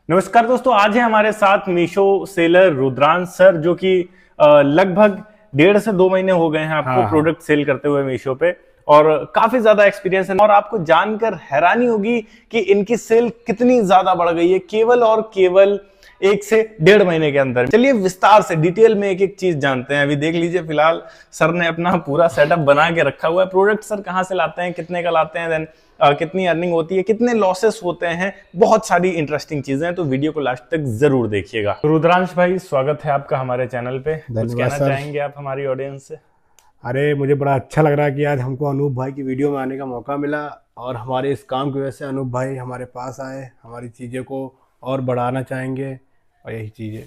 नमस्कार दोस्तों, आज है हमारे साथ मीशो सेलर रुद्रांश सर, जो कि लगभग 1.5 से 2 महीने हो गए हैं आपको हाँ हाँ। प्रोडक्ट सेल करते हुए मीशो पे। और काफी ज्यादा एक्सपीरियंस है और आपको जानकर हैरानी होगी कि इनकी सेल कितनी ज्यादा बढ़ गई है केवल और केवल 1 से 1.5 महीने के अंदर। चलिए विस्तार से डिटेल में एक एक चीज जानते हैं। अभी देख लीजिए, फिलहाल सर ने अपना पूरा सेटअप बना के रखा हुआ है। प्रोडक्ट सर कहाँ से लाते हैं, कितने का लाते हैं, देन कितनी अर्निंग होती है, कितने लॉसेस होते हैं, बहुत सारी इंटरेस्टिंग चीजें हैं, तो वीडियो को लास्ट तक जरूर देखिएगा। तो रुद्रांश भाई, स्वागत है आपका हमारे चैनल पे। कुछ धन्यवाद कहना सर। चाहेंगे आप हमारी ऑडियंस से? अरे मुझे बड़ा अच्छा लग रहा है कि आज हमको अनूप भाई की वीडियो में आने का मौका मिला और हमारे इस काम की वजह से अनूप भाई हमारे पास आए, हमारी चीज़ें को और बढ़ाना चाहेंगे और यही चीज़ें।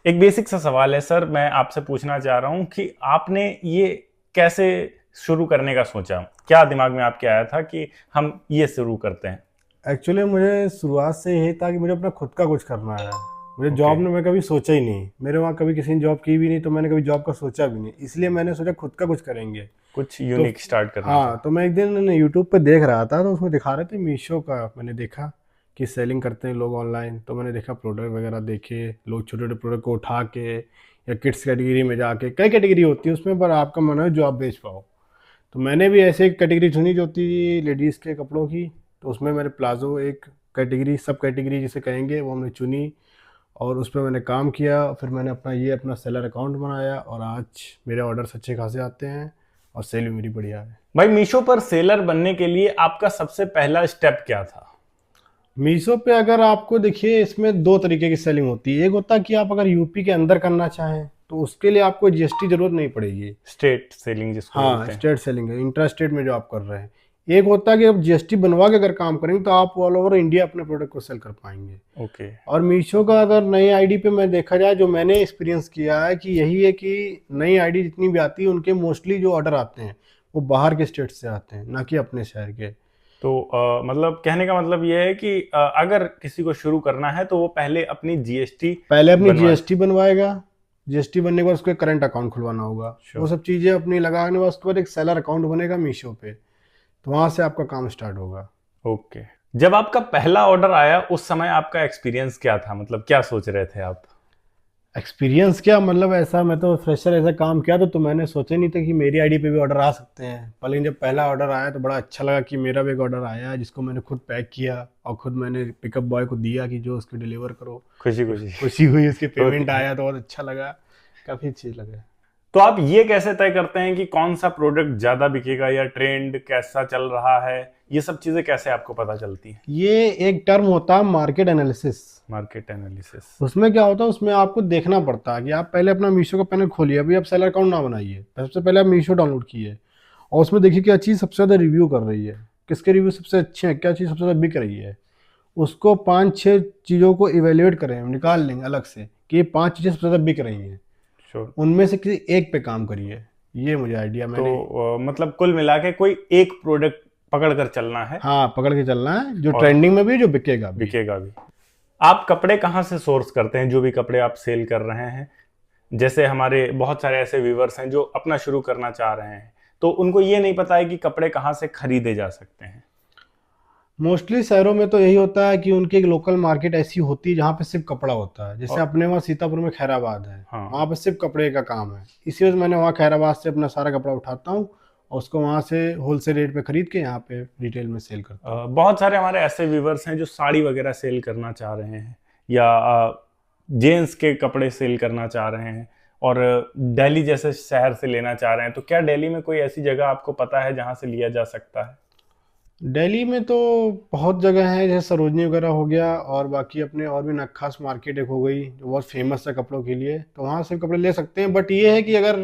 एक बेसिक सा सवाल है सर, मैं आपसे पूछना चाह रहा हूँ कि आपने ये कैसे शुरू करने का सोचा? क्या दिमाग में आपके आया था कि हम ये शुरू करते हैं? एक्चुअली मुझे शुरुआत से यही था कि मुझे अपना खुद का कुछ करना है। मुझे ओके। जॉब ने मैं कभी सोचा ही नहीं, मेरे वहाँ कभी किसी ने जॉब की भी नहीं, तो मैंने कभी जॉब का सोचा भी नहीं, इसलिए मैंने सोचा खुद का कुछ करेंगे। कुछ तो यूनिक स्टार्ट करना हाँ, था। तो मैं एक दिन यूट्यूब पे देख रहा था, तो उसमें दिखा रहे थे मीशो का। मैंने देखा कि सेलिंग करते हैं लोग ऑनलाइन, तो मैंने देखा प्रोडक्ट वगैरह देखे, लोग छोटे छोटे प्रोडक्ट को उठा के या किड्स कैटेगरी में जाके, कई कैटेगरी होती है उसमें, पर आपका मन है जो आप बेच पाओ। तो मैंने भी ऐसे एक कैटेगरी चुनी जो थी लेडीज़ के कपड़ों की। तो उसमें मैंने प्लाजो एक कैटेगरी, सब कैटेगरी जिसे कहेंगे, वो हमने चुनी और उस पर मैंने काम किया। फिर मैंने अपना सेलर अकाउंट बनाया और आज मेरे ऑर्डर्स अच्छे खासे आते हैं और सेल भी मेरी बढ़िया है। भाई, मीशो पर सेलर बनने के लिए आपका सबसे पहला स्टेप क्या था? मीशो पे अगर आपको देखिए, इसमें दो तरीके की सेलिंग होती है। एक होता है कि आप अगर यूपी के अंदर करना चाहें तो उसके लिए आपको जीएसटी जरूरत नहीं पड़ेगी। स्टेट सेलिंग जिसको हाँ, बोलते हैं। स्टेट सेलिंग है, इंट्रा स्टेट में जो आप कर रहे हैं। एक होता है कि आप जीएसटी बनवा के अगर काम करेंगे तो आप ऑल ओवर इंडिया अपने प्रोडक्ट को सेल कर पाएंगे। ओके। और मीशो का अगर नई आईडी पे मैं देखा जाए, जो मैंने एक्सपीरियंस किया है कि यही है कि नई आईडी जितनी भी आती है उनके मोस्टली जो ऑर्डर आते हैं वो बाहर के स्टेट से आते हैं, ना कि अपने शहर के। तो मतलब कहने का मतलब ये है कि अगर किसी को शुरू करना है तो वो पहले अपनी जीएसटी पहले अपनी बनवा। जीएसटी बनवाएगा, जीएसटी बनने के बाद उसको करंट अकाउंट खुलवाना होगा। वो श्योर। सब चीज़ें अपनी लगाने के बाद उसके बाद एक सेलर अकाउंट बनेगा मीशो पे, तो वहाँ से आपका काम स्टार्ट होगा। ओके। जब आपका पहला ऑर्डर आया उस समय आपका एक्सपीरियंस क्या था? मतलब क्या सोच रहे थे आप? एक्सपीरियंस क्या मतलब, ऐसा मैं तो फ्रेशर ऐसा काम किया तो मैंने सोचा नहीं था कि मेरी आईडी पे भी ऑर्डर आ सकते हैं। पर लेकिन जब पहला ऑर्डर आया तो बड़ा अच्छा लगा कि मेरा भी एक ऑर्डर आया जिसको मैंने खुद पैक किया और खुद मैंने पिकअप बॉय को दिया कि जो उसको डिलीवर करो। खुशी खुशी। खुशी हुई, उसके पेमेंट ओके। आया तो बहुत अच्छा लगा, काफ़ी अच्छी लगा। तो आप ये कैसे तय करते हैं कि कौन सा प्रोडक्ट ज्यादा बिकेगा या ट्रेंड कैसा चल रहा है? ये सब चीजें कैसे आपको पता चलती हैं? ये एक टर्म होता है मार्केट एनालिसिस। Market analysis. उसमें क्या होता है, उसमें आपको देखना पड़ता है कि आप पहले अपना मीशो का पैनल खोलिए। अभी आप सेलर अकाउंट ना बनाइए, सबसे पहले आप मीशो डाउनलोड कीजिए और उसमें देखिए क्या चीज़ सबसे ज़्यादा रिव्यू कर रही है, किसके रिव्यू सबसे अच्छे हैं, क्या चीज़ सबसे ज़्यादा बिक रही है। उसको 5-6 चीज़ों को इवेल्युएट करें, निकाल लेंगे अलग से कि ये 5 चीज़ें सबसे ज़्यादा बिक रही हैं, श्योर। उनमें से किसी एक पे काम करिए। ये मुझे आइडिया तो मैंने। मतलब कुल मिला के कोई एक प्रोडक्ट पकड़ कर चलना है हाँ, पकड़ के चलना है जो और ट्रेंडिंग में भी, जो बिकेगा भी। बिकेगा भी। आप कपड़े कहाँ से सोर्स करते हैं, जो भी कपड़े आप सेल कर रहे हैं? जैसे हमारे बहुत सारे ऐसे व्यूवर्स हैं जो अपना शुरू करना चाह रहे हैं, तो उनको ये नहीं पता है कि कपड़े कहाँ से खरीदे जा सकते हैं। मोस्टली शहरों में तो यही होता है कि उनकी एक लोकल मार्केट ऐसी होती है जहाँ पे सिर्फ कपड़ा होता है। जैसे और अपने वहाँ सीतापुर में खैराबाद है, हाँ, वहाँ पे सिर्फ कपड़े का काम है। इसी वजह से मैंने वहाँ खैराबाद से अपना सारा कपड़ा उठाता हूँ और उसको वहाँ से होलसेल रेट पे खरीद के यहाँ पे रिटेल में सेल करता हूँ। बहुत सारे हमारे ऐसे व्यूवर्स हैं जो साड़ी वगैरह सेल करना चाह रहे हैं या जेंट्स के कपड़े सेल करना चाह रहे हैं और दिल्ली जैसे शहर से लेना चाह रहे हैं, तो क्या दिल्ली में कोई ऐसी जगह आपको पता है जहां से लिया जा सकता है? दिल्ली में तो बहुत जगह है, जैसे सरोजनी वगैरह हो गया और बाकी अपने और भी नक्खास मार्केट एक हो गई जो बहुत फेमस है कपड़ों के लिए, तो वहाँ से कपड़े ले सकते हैं। बट ये है कि अगर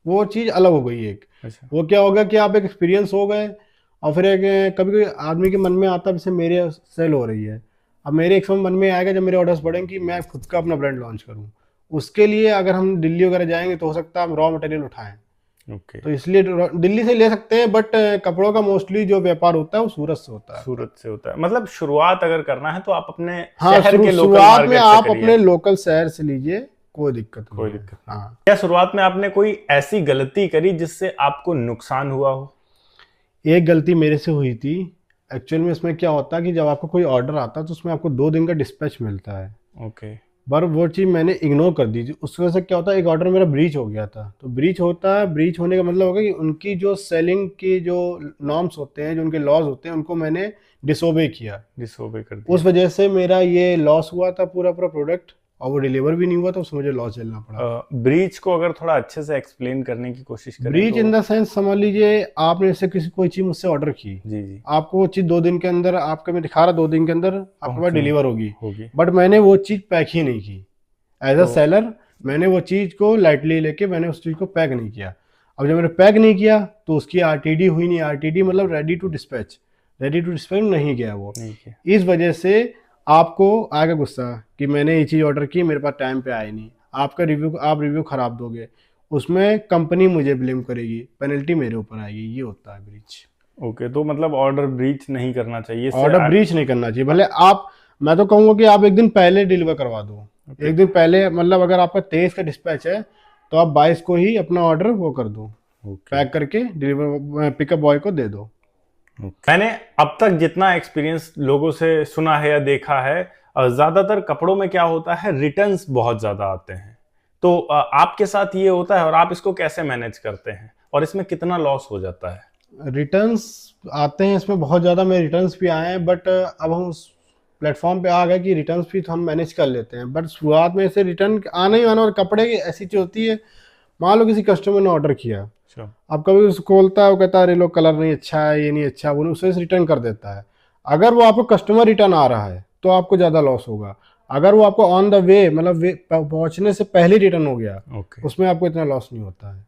वो चीज़ अलग हो गई एक, अच्छा। वो क्या होगा कि आप एक एक्सपीरियंस हो गए और फिर एक कभी कभी आदमी के मन में आता है जैसे मेरे सेल हो रही है, अब मेरे एक समय मन में आएगा जब मेरे ऑर्डर्स बढ़ेंगे कि मैं खुद का अपना ब्रांड लॉन्च करूँ। उसके लिए अगर हम दिल्ली वगैरह जाएंगे तो हो सकता है हम रॉ मटेरियल उठाएं, ओके। तो इसलिए दिल्ली से ले सकते हैं। बट कपड़ों का मोस्टली जो व्यापार होता है वो सूरत से होता है अपना। सूरत से होता है। मतलब शुरुआत अगर करना है तो आप अपने हाँ, शहर के लोकल शुरुआत में मार्केट से आप करिए। अपने लोकल शहर से लीजिए, कोई दिक्कत नहीं कोई है। दिक्कत नहीं। हाँ, क्या शुरुआत में आपने कोई ऐसी गलती करी जिससे आपको नुकसान हुआ हो? एक गलती मेरे से हुई थी। एक्चुअल में इसमें क्या होता है कि जब आपको कोई ऑर्डर आता है तो उसमें आपको 2 दिन का डिस्पैच मिलता है। ओके। पर वो चीज़ मैंने इग्नोर कर दी थी, उस वजह से क्या होता है एक ऑर्डर मेरा ब्रीच हो गया था। तो ब्रीच होता है, ब्रीच होने का मतलब होगा कि उनकी जो सेलिंग की जो नॉर्म्स होते हैं, जो उनके लॉज होते हैं, उनको मैंने डिसोबे किया। डिसओबे कर दिया। उस वजह से मेरा ये लॉस हुआ था पूरा पूरा प्रोडक्ट, और वो डिलीवर भी नहीं हुआ था, उसमें मुझे लॉस झेलना पड़ा। ब्रीच को अगर थोड़ा अच्छे से एक्सप्लेन करने की कोशिश करें ब्रीच तो। इन द सेंस समझ लीजिए, आपने जैसे किसी कोई चीज़ मुझसे ऑर्डर की, जी जी। आपको वो चीज़ 2 दिन के अंदर, आपका मैं दिखा रहा 2 दिन के अंदर आपके पास पहुंचनी डिलीवर होगी, होगी। बट मैंने वो चीज़ पैक ही नहीं की। एज अ तो सेलर मैंने वो चीज़ को लाइटली लेके मैंने उस चीज़ को पैक नहीं किया। अब जब मैंने पैक नहीं किया तो उसकी आरटीडी हुई नहीं। आरटीडी मतलब ready to dispatch, ready to dispatch नहीं गया वो। नहीं किया। इस वजह से आपको आएगा गुस्सा कि मैंने ये चीज़ ऑर्डर की, मेरे पास टाइम पे आई नहीं, आपका रिव्यू, आप रिव्यू ख़राब दोगे, उसमें कंपनी मुझे ब्लेम करेगी, पेनल्टी मेरे ऊपर आएगी। ये होता है ब्रीच। ओके, तो मतलब ऑर्डर ब्रीच नहीं करना चाहिए। ऑर्डर ब्रीच नहीं करना चाहिए, भले आप, मैं तो कहूँगा कि आप एक दिन पहले डिलीवर करवा दो। एक दिन पहले, मतलब अगर आपका 23 का डिस्पैच है तो आप 22 को ही अपना ऑर्डर वो कर दो, पैक करके डिलीवर पिकअप बॉय को दे दो। मैंने अब तक जितना एक्सपीरियंस लोगों से सुना है या देखा है, ज्यादातर कपड़ों में क्या होता है, रिटर्न्स बहुत ज्यादा आते हैं। तो आपके साथ ये होता है और आप इसको कैसे मैनेज करते हैं और इसमें कितना लॉस हो जाता है? रिटर्न्स आते हैं, इसमें बहुत ज़्यादा मेरे रिटर्न्स भी आए हैं, बट अब हम उस प्लेटफॉर्म पे आ गए कि रिटर्न्स भी तो हम मैनेज कर लेते हैं। बट शुरुआत में ऐसे रिटर्न आना ही आना, और कपड़े की ऐसी चीज़ होती है, मान लो किसी कस्टमर ने ऑर्डर किया, अब कभी उसको खोलता है, वो कहता है अरे लो कलर नहीं अच्छा है, ये नहीं अच्छा, वो उसे रिटर्न कर देता है। अगर वो आपको कस्टमर रिटर्न आ रहा है तो आपको ज़्यादा लॉस होगा। अगर वो आपको ऑन द वे, मतलब वे पहुँचने से पहले रिटर्न हो गया, उसमें आपको इतना लॉस नहीं होता है।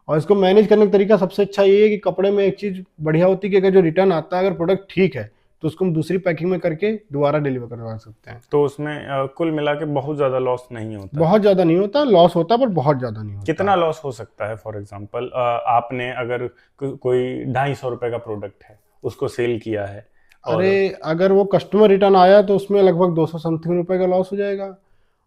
और इसको मैनेज करने का तरीका सबसे अच्छा ये है कि कपड़े में एक चीज़ बढ़िया होती है कि अगर जो रिटर्न आता है, अगर प्रोडक्ट ठीक है तो उसको हम दूसरी पैकिंग में करके दोबारा डिलीवर करवा सकते हैं। तो उसमें कुल मिला के बहुत ज्यादा लॉस नहीं होता। बहुत ज़्यादा नहीं होता, लॉस होता है, पर बहुत ज़्यादा नहीं होता। कितना लॉस हो सकता है? फॉर एग्जांपल, आपने अगर कोई 250 रुपए का प्रोडक्ट है, उसको सेल किया है, अरे अगर वो कस्टमर रिटर्न आया तो उसमें लगभग 200 समथिंग रुपए का लॉस हो जाएगा,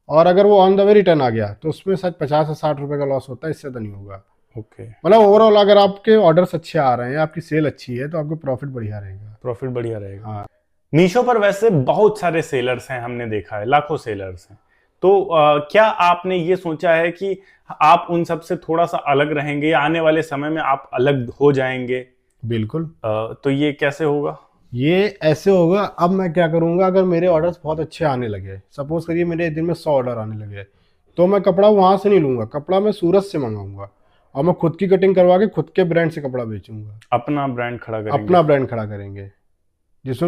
और अगर वो ऑन द वे रिटर्न आ गया तो उसमें शायद 50 से 60 रुपए का लॉस होता है, इससे ज़्यादा नहीं होगा। ओके। मतलब ओवरऑल अगर आपके ऑर्डर्स अच्छे आ रहे हैं, आपकी सेल अच्छी है, तो आपको प्रॉफिट बढ़िया रहेगा। प्रॉफिट बढ़िया रहेगा। हाँ। मीशो पर वैसे बहुत सारे सेलर्स हैं, हमने देखा है लाखों सेलर्स हैं। तो क्या आपने ये सोचा है कि आप उन सब से थोड़ा सा अलग रहेंगे या आने वाले समय में आप अलग हो जाएंगे? बिल्कुल। तो ये कैसे होगा? ये ऐसे होगा, अब मैं क्या करूंगा, अगर मेरे ऑर्डर्स बहुत अच्छे आने लगे, सपोज करिए मेरे दिन में 100 ऑर्डर आने लगे, तो मैं कपड़ा वहां से नहीं लूंगा, कपड़ा मैं सूरत से मंगाऊंगा और मैं खुद की कटिंग करवा के खुद के ब्रांड से कपड़ा बेचूंगा। अपना ब्रांड खड़ा करेंगे। अपना ब्रांड खड़ा करेंगे, जिससे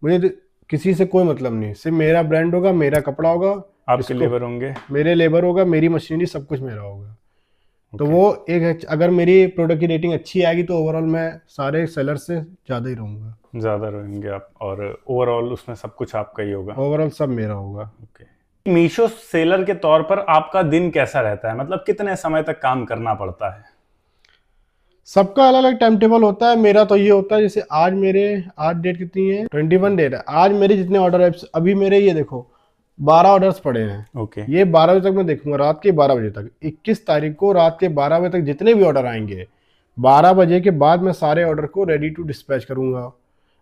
मुझे किसी से कोई मतलब नहीं, सिर्फ मेरा ब्रांड होगा, मेरा कपड़ा होगा, आपके लेबर होंगे, मेरे लेबर होगा, मेरी मशीनरी, सब कुछ मेरा होगा। तो वो एक, अगर मेरी प्रोडक्ट की रेटिंग अच्छी आएगी तो ओवरऑल मैं सारे सेलर से ज़्यादा ही रहूँगा। ज़्यादा रहेंगे आप, और ओवरऑल उसमें सब कुछ आपका ही होगा। ओवरऑल सब मेरा होगा। ओके। मीशो सेलर के तौर पर आपका दिन कैसा रहता है? मतलब कितने समय तक काम करना पड़ता है? सबका अलग अलग टाइम टेबल होता है। मेरा तो ये होता है, जैसे आज डेट कितनी है, 21 डेट है। आज मेरे जितने ऑर्डर है, अभी मेरे ये देखो 12 ऑर्डर्स पड़े हैं। ओके। ये 12 बजे तक मैं देखूंगा, रात के 12 बजे तक, 21 तारीख को रात के 12 बजे तक जितने भी ऑर्डर आएंगे, 12 बजे के बाद मैं सारे ऑर्डर को रेडी टू डिस्पैच करूंगा।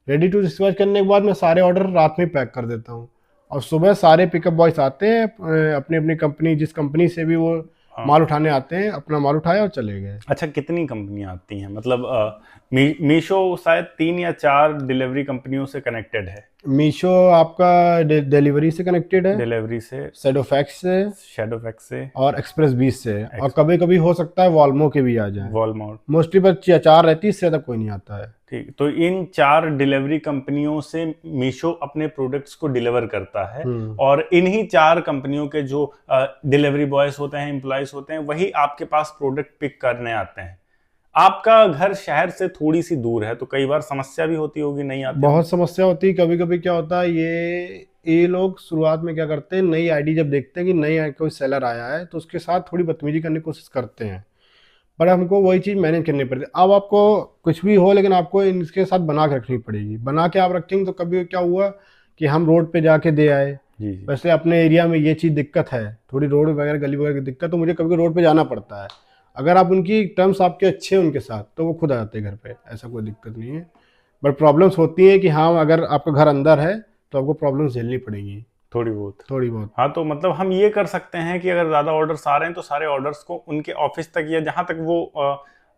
रेडी टू डिस्पैच करने के बाद मैं सारे ऑर्डर रात में पैक कर देता हूँ, और सुबह सारे पिकअप बॉयज आते हैं, अपनी अपनी कंपनी, जिस कंपनी से भी वो माल उठाने आते हैं, अपना माल उठाया और चले गए। अच्छा, कितनी कंपनियां आती हैं? मतलब मीशो शायद 3 या 4 डिलीवरी कंपनियों से कनेक्टेड है। मीशो आपका डिलीवरी से कनेक्टेड है, डिलीवरी से, शेडोफैक्स से और एक्सप्रेस 20 से, और कभी कभी हो सकता है वॉल्मो के भी आ जाए। वॉलमार्ट मोस्टली पर 4 रहती है, इससे ज्यादा कोई नहीं आता है। ठीक। तो इन 4 डिलीवरी कंपनियों से मीशो अपने प्रोडक्ट्स को डिलीवर करता है, और इन्हीं 4 कंपनियों के जो डिलीवरी बॉयज होते हैं, एम्प्लॉयज होते हैं, वही आपके पास प्रोडक्ट पिक करने आते हैं। आपका घर शहर से थोड़ी सी दूर है, तो कई बार समस्या भी होती होगी, नहीं आती? बहुत समस्या होती है। कभी कभी क्या होता है, ये लोग शुरुआत में क्या करते हैं, नई आईडी जब देखते हैं कि नई कोई सेलर आया है, तो उसके साथ थोड़ी बदतमीजी करने की कोशिश करते हैं, पर हमको वही चीज़ मैनेज करनी पड़ती है। अब आपको कुछ भी हो, लेकिन आपको इनके साथ बना के रखनी पड़ेगी। बना के आप रखेंगे तो कभी क्या हुआ कि हम रोड पे जाके दे आए, वैसे अपने एरिया में ये चीज़ दिक्कत है, थोड़ी रोड वगैरह गली वगैरह की दिक्कत, तो मुझे कभी रोड पे जाना पड़ता है। अगर आप उनकी टर्म्स आपके अच्छे हैं उनके साथ तो वो खुद आ जाते हैं घर पे, ऐसा कोई दिक्कत नहीं है। बट प्रॉब्लम्स होती है कि हाँ अगर आपका घर अंदर है तो आपको प्रॉब्लम्स झेलनी पड़ेगी थोड़ी बहुत। थोड़ी बहुत। हाँ, तो मतलब हम ये कर सकते हैं कि अगर ज्यादा ऑर्डर्स आ रहे हैं तो सारे ऑर्डर्स को उनके ऑफिस तक या जहां तक वो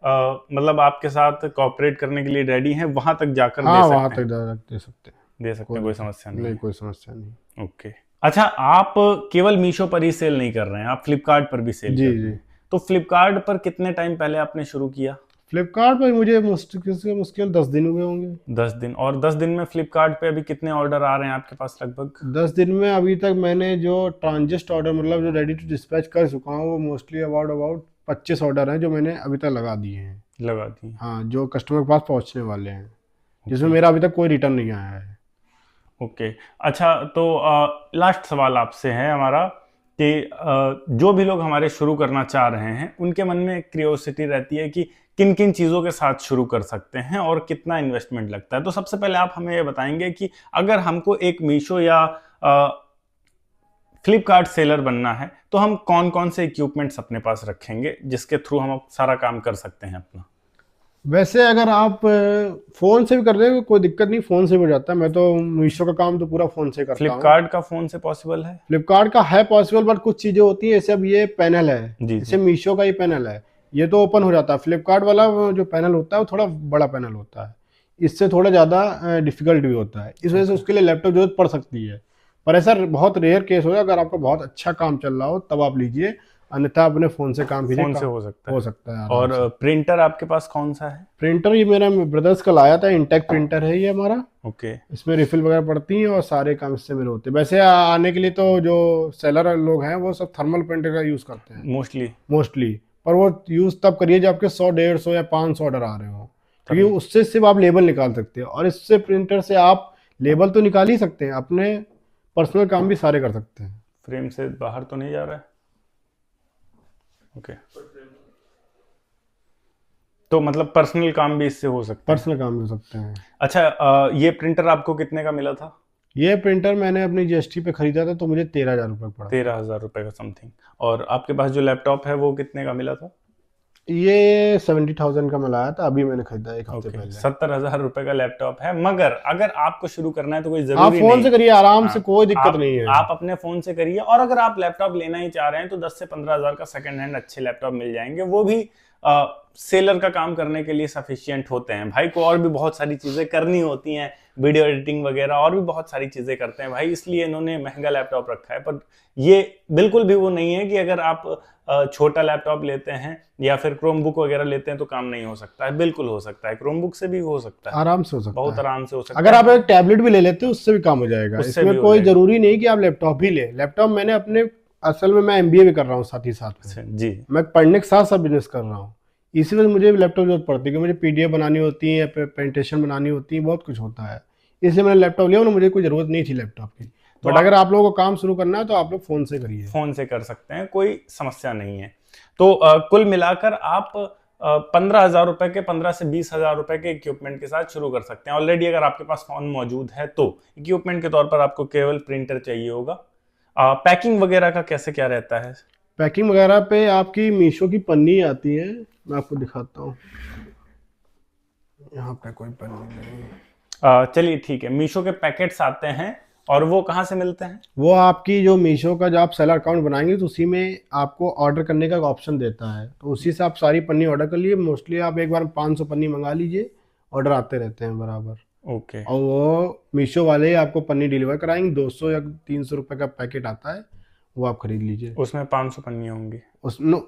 मतलब आपके साथ कोऑपरेट करने के लिए रेडी हैं वहां तक जाकर हाँ दे वहाँ सकते तक हैं। दे सकते हैं, दे सकते हैं, कोई समस्या नहीं नहीं है। कोई समस्या नहीं। ओके। अच्छा, आप केवल मीशो पर ही सेल नहीं कर रहे हैं, आप फ्लिपकार्ट पर भी सेल जी कर रहे जी। हैं। तो फ्लिपकार्ट पर कितने टाइम पहले आपने शुरू किया? फ्लिपकार्ट पर मुझे मुश्किल से मुश्किल 10 दिन हुए होंगे। 10 दिन। और 10 दिन में फ्लिपकार्ट पे अभी कितने ऑर्डर आ रहे हैं आपके पास लगभग? 10 दिन में अभी तक मैंने जो ट्रांजिस्ट ऑर्डर मतलब जो रेडी टू डिस्पैच कर चुका हूँ वो मोस्टली अबाउट 25 ऑर्डर हैं जो मैंने अभी तक लगा दिए हैं। लगा दी। हाँ, जो कस्टमर के पास पहुँचने वाले हैं, जिसमें मेरा अभी तक कोई रिटर्न नहीं आया है। ओके। अच्छा, तो लास्ट सवाल आपसे है हमारा कि जो भी लोग हमारे शुरू करना चाह रहे हैं उनके मन में क्यूरियोसिटी रहती है कि किन किन चीज़ों के साथ शुरू कर सकते हैं और कितना इन्वेस्टमेंट लगता है। तो सबसे पहले आप हमें ये बताएंगे कि अगर हमको एक मीशो या फ्लिपकार्ट सेलर बनना है तो हम कौन कौन से इक्विपमेंट्स अपने पास रखेंगे जिसके थ्रू हम सारा काम कर सकते हैं अपना? वैसे अगर आप फ़ोन से भी कर रहे हो कोई दिक्कत नहीं, फ़ोन से भी हो जाता है। मैं तो मीशो का काम तो पूरा फ़ोन से करता हूँ। फ्लिपकार्ट का फ़ोन से पॉसिबल है? फ्लिपकार्ट का है पॉसिबल, बट कुछ चीज़ें होती हैं, जैसे अब ये पैनल है, जी जैसे मीशो का ये पैनल है, ये तो ओपन हो जाता है। फ्लिपकार्ट वाला जो पैनल होता है वो थोड़ा बड़ा पैनल होता है, इससे थोड़ा ज़्यादा डिफिकल्ट भी होता है। इस वजह से उसके लिए लैपटॉप जरूरत पड़ सकती है, पर ऐसा बहुत रेयर केस होगा। अगर आपका बहुत अच्छा काम चल रहा हो तब आप लीजिए, अन्यथा अपने फ़ोन से काम कीजिए। फ़ोन से हो सकता है। आराम और से। प्रिंटर आपके पास कौन सा है? प्रिंटर ये मेरा ब्रदर्स का लाया था, इंटेक प्रिंटर है ये हमारा। ओके। इसमें रिफिल वगैरह पड़ती हैं और सारे काम इससे मेरे होते हैं। वैसे आने के लिए तो जो सेलर लोग हैं वो सब थर्मल प्रिंटर का यूज़ करते हैं मोस्टली, पर वो यूज़ तब करिए जब आपके 100, 150 या 500 ऑर्डर आ रहे हो, क्योंकि उससे सिर्फ आप लेबल निकाल सकते हैं, और इससे प्रिंटर से आप लेबल तो निकाल ही सकते हैं, अपने पर्सनल काम भी सारे कर सकते हैं। फ्रेम से बाहर तो नहीं जा रहा है? ओके। तो मतलब पर्सनल काम भी इससे हो सकता है? पर्सनल काम भी हो सकते हैं। अच्छा, ये प्रिंटर आपको कितने का मिला था? ये प्रिंटर मैंने अपनी जीएसटी पे खरीदा था तो मुझे 13,000 रुपये पड़ा। 13,000 रुपए का समथिंग। और आपके पास जो लैपटॉप है वो कितने का मिला था? ये 70,000 का मैं लाया था, अभी मैंने खरीदा एक हफ्ते पहले। 70,000 रुपए का लैपटॉप है, मगर अगर आपको शुरू करना है तो कोई आप जरूरी फोन नहीं। से करिए आराम से, कोई दिक्कत नहीं है। आप अपने फोन से करिए, और अगर आप लैपटॉप लेना ही चाह रहे हैं तो 10 से 15,000 का सेकंड हैंड अच्छे लैपटॉप मिल जाएंगे, वो भी सेलर का काम करने के लिए सफिशिएंट होते हैं। भाई को और भी बहुत सारी चीजें करनी होती हैं, वीडियो एडिटिंग वगैरह और भी बहुत सारी चीजें करते हैं भाई, इसलिए इन्होंने महंगा लैपटॉप रखा है। पर ये बिल्कुल भी वो नहीं है कि अगर आप छोटा लैपटॉप लेते हैं या फिर क्रोमबुक वगैरह लेते हैं तो काम नहीं हो सकता है। बिल्कुल हो सकता है, क्रोमबुक से भी हो सकता है, आराम से हो सकता है, बहुत आराम से हो सकता है। अगर आप एक टैबलेट भी ले लेते हैं उससे भी काम हो जाएगा। इसमें कोई जरूरी नहीं कि आप लैपटॉप ही ले। लैपटॉप मैंने अपने, असल में मैं एमबीए भी कर रहा हूँ साथ ही साथ में जी, मैं पढ़ने के साथ साथ बिजनेस कर रहा हूँ, इसी वजह से मुझे लैपटॉप जरूरत पड़ती है कि मुझे पीडीएफ बनानी होती है, प्रेजेंटेशन बनानी होती है, बहुत कुछ होता है, इसलिए मैंने लैपटॉप लिया। मुझे कोई जरूरत नहीं थी लैपटॉप की। बट अगर आप लोगों को काम शुरू करना है तो आप लोग फोन से करिए, फोन से कर सकते हैं, कोई समस्या नहीं है। तो कुल मिलाकर आप 15,000 रुपए के 15 से 20,000 रुपए के इक्विपमेंट के साथ शुरू कर सकते हैं। ऑलरेडी अगर आपके पास फोन मौजूद है तो इक्विपमेंट के तौर पर आपको केवल प्रिंटर चाहिए होगा। पैकिंग वगैरह का कैसे क्या रहता है? पैकिंग वगैरह पे आपकी मीशो की पन्नी आती है, मैं आपको दिखाता हूँ। यहाँ पे कोई पन्नी नहीं। चलिए ठीक है, मीशो के पैकेट्स आते हैं, और वो कहाँ से मिलते हैं? वो आपकी जो मीशो का जब आप सेलर अकाउंट बनाएंगे तो उसी में आपको ऑर्डर करने का ऑप्शन देता है, तो उसी से आप सारी पन्नी ऑर्डर कर लिए। मोस्टली आप एक बार 500 पन्नी मंगा लीजिए, ऑर्डर आते रहते हैं बराबर। ओके। और वो मीशो वाले आपको पन्नी डिलीवर कराएंगे, 200 या 300 रुपये का पैकेट आता है, वो आप खरीद लीजिए। उसमें 500 पन्नी होंगी?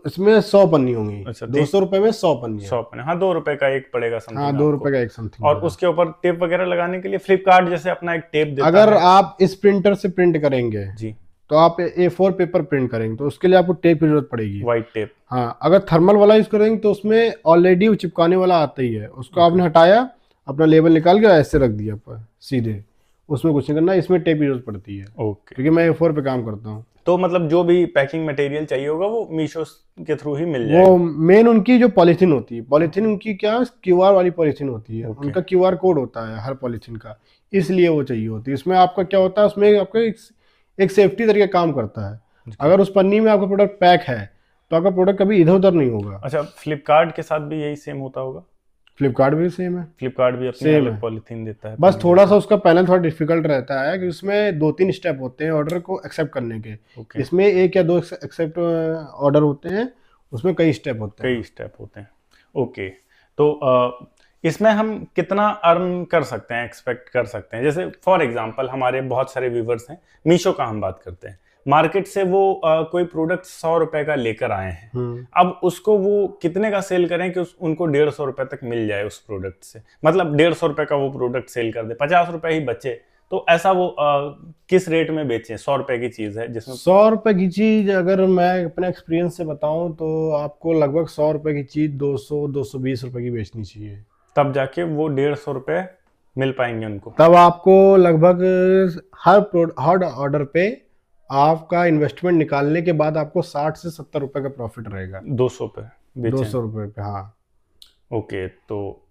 इसमें 100 पन्नी होंगी। अच्छा, 200 रुपए में 100 पन्नी। 100 पन्नी, हाँ, 2 रुपए का एक पड़ेगा समथिंग। हाँ, 2 रुपए का एक समथिंग। और उसके ऊपर टेप वगैरह लगाने के लिए फ्लिपकार्ट जैसे अपना एक टेप देता अगर है। आप इस प्रिंटर से प्रिंट करेंगे जी, तो आप A4 पेपर प्रिंट करेंगे तो उसके लिए आपको टेप की जरूरत पड़ेगी, व्हाइट टेप। हाँ, अगर थर्मल वाला यूज करेंगे तो उसमें ऑलरेडी वो चिपकाने वाला आता ही है, उसको आपने हटाया, अपना लेबल निकाल के ऐसे रख दिया पर सीधे, उसमें कुछ नहीं करना। इसमें टेप की जरूरत पड़ती है, ओके, क्योंकि मैं A4 पे काम करता हूँ। तो मतलब जो भी पैकिंग मटेरियल चाहिए होगा वो मीशो के थ्रू ही मिल जाएगा। वो मेन उनकी जो पॉलीथीन होती है, पॉलीथीन उनकी क्या क्यूआर वाली पॉलीथीन होती है, उनका क्यूआर कोड होता है हर पॉलीथीन का, इसलिए वो चाहिए होती है। इसमें आपका क्या होता है, उसमें आपका एक सेफ्टी तरीके काम करता है। अगर उस पन्नी में आपका प्रोडक्ट पैक है तो आपका प्रोडक्ट कभी इधर उधर नहीं होगा। अच्छा, फ्लिपकार्ट के साथ भी यही सेम होता होगा? फ्लिपकार्ट भी सेम है। फ्लिपकार्ट भी अपनी Same अलग है। पॉलिथीन देता है? बस थोड़ा सा उसका पैनल थोड़ा डिफिकल्ट रहता है कि उसमें 2-3 स्टेप होते हैं ऑर्डर को एक्सेप्ट करने के। ओके, इसमें 1 या 2 एक्सेप्ट ऑर्डर होते हैं, उसमें कई स्टेप होते हैं। कई स्टेप होते हैं। ओके, तो इसमें हम कितना अर्न कर सकते हैं, एक्सपेक्ट कर सकते हैं? जैसे फॉर एग्जांपल हमारे बहुत सारे व्यूवर्स हैं, मीशो का हम बात करते हैं, मार्केट से वो कोई प्रोडक्ट 100 रुपए का लेकर आए हैं, अब उसको वो कितने का सेल करें कि उनको 150 रुपए तक मिल जाए उस प्रोडक्ट से, मतलब 150 रुपए का वो प्रोडक्ट सेल कर दे, 50 रुपए ही बचे, तो ऐसा वो किस रेट में बेचें? 100 रुपए की चीज है जिसमें 100 रुपए की चीज अगर मैं अपने एक्सपीरियंस से बताऊं तो आपको लगभग 100 रुपए की चीज 200-220 रुपए की बेचनी चाहिए, तब जाके वो 150 रुपए मिल पाएंगे उनको। तब आपको लगभग हर ऑर्डर पे आपका इन्वेस्टमेंट निकालने के बाद आपको 60 से 70 रुपए का प्रॉफिट रहेगा। 200 पे बेचें? 200 रुपए पे, हाँ। ओके, तो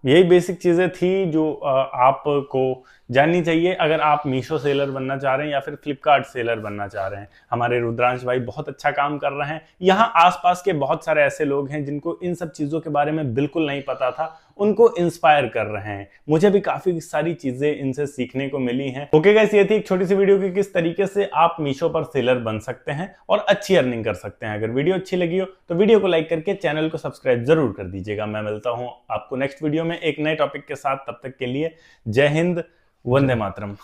यही बेसिक चीजें थी जो आपको जाननी चाहिए अगर आप मीशो सेलर बनना चाह रहे हैं या फिर फ्लिपकार्ट सेलर बनना चाह रहे हैं। हमारे रुद्रांश भाई बहुत अच्छा काम कर रहे हैं। यहाँ आसपास के बहुत सारे ऐसे लोग हैं जिनको इन सब चीजों के बारे में बिल्कुल नहीं पता था, उनको इंस्पायर कर रहे हैं। मुझे भी काफी सारी चीजें इनसे सीखने को मिली हैं। ओके गाइस, ये थी एक छोटी सी वीडियो की किस तरीके से आप मीशो पर सेलर बन सकते हैं और अच्छी अर्निंग कर सकते हैं। अगर वीडियो अच्छी लगी हो तो वीडियो को लाइक करके चैनल को सब्सक्राइब जरूर कर दीजिएगा। मैं मिलता हूं आपको नेक्स्ट वीडियो में एक नए टॉपिक के साथ। तब तक के लिए जय हिंद, वंदे मातरम।